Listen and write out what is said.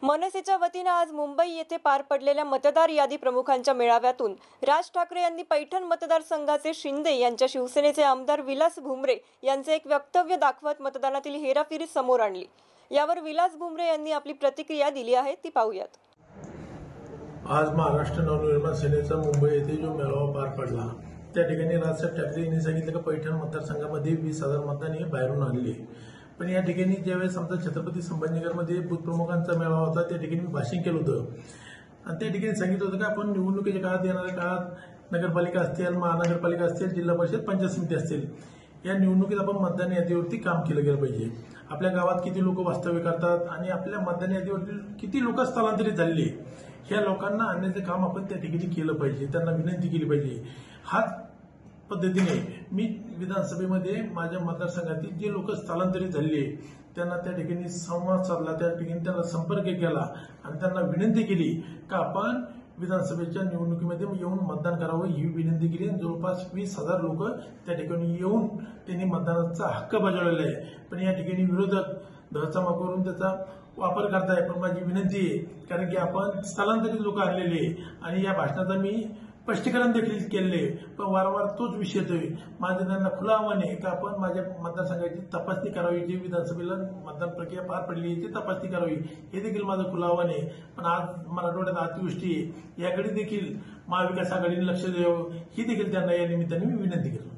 मनसेच्या वतीनं आज मुंबई येथे पार पडलेल्या मतदार यादी प्रमुखांच्या मेळाव्यातून राज ठाकरे यांनी पैठण मतदारसंघाचे शिंदे यांच्या शिवसेनेचे आमदार विलास भुमरे यांचे एक वक्तव्य दाखवत मतदानातील हेराफेरी समोर आणली। यावर विलास भुमरे यांनी आपली प्रतिक्रिया दिली आहे, ती पाहूयात। आज महाराष्ट्र नवनिर्माण सेनेचा मुंबई येथे जो मेळावा पार पडला त्या ठिकाणी राजसाहेब ठाकरे यांनी सांगितलं की पैठण मतदारसंघामध्ये 20,000 मतदान हे बाहेरून आणले। पण या ठिकाणी ज्यावेळेस आमचा छत्रपती संभाजीनगरमध्ये बूथ प्रमुखांचा मेळावा होता त्या ठिकाणी मी भाषण केलं होतं आणि त्या ठिकाणी सांगितलं होतं की आपण निवडणुकीच्या काळात येणाऱ्या काळात नगरपालिका असतील, महानगरपालिका असतील, जिल्हा परिषद, पंचायत समिती असतील, या निवडणुकीत आपण मतदान यादीवरती काम केलं गेलं पाहिजे। आपल्या गावात किती लोक वास्तव्य करतात आणि आपल्या मतदान यादीवरती किती लोक स्थलांतरित झालेले, ह्या लोकांना आणण्याचं काम आपण त्या ठिकाणी केलं पाहिजे, त्यांना विनंती केली पाहिजे। हाच पद्धतीने मी विधानसभेमध्ये माझ्या मतदारसंघातील जे लोक स्थलांतरित झाले त्यांना त्या ठिकाणी संवाद साधला, त्या ठिकाणी त्यांना संपर्क केला आणि त्यांना विनंती केली की आपण विधानसभेच्या निवडणुकीमध्ये येऊन मतदान करावं ही विनंती केली। जवळपास 20,000 लोक त्या ठिकाणी येऊन त्यांनी मतदानाचा हक्क बजावलेला आहे। पण या ठिकाणी विरोधक दहचमा करून त्याचा वापर करताय। पण माझी विनंती आहे, कारण की आपण स्थलांतरित लोक आणलेले आणि या भाषणाचा मी स्पष्टीकरण देखील केले, पण वारंवार तोच विषय येतोय। माझं त्यांना खुलं आव्हान आहे की आपण माझ्या मतदारसंघाची तपासणी करावी, जी विधानसभेला मतदान प्रक्रिया पार पडली ती तपासणी करावी, हे देखील माझं खुलं आव्हान आहे। पण आज मराठवाड्यात अतिवृष्टी आहे, याकडे देखील महाविकास आघाडीने लक्ष द्यावं ही देखील त्यांना या निमित्ताने मी विनंती केली।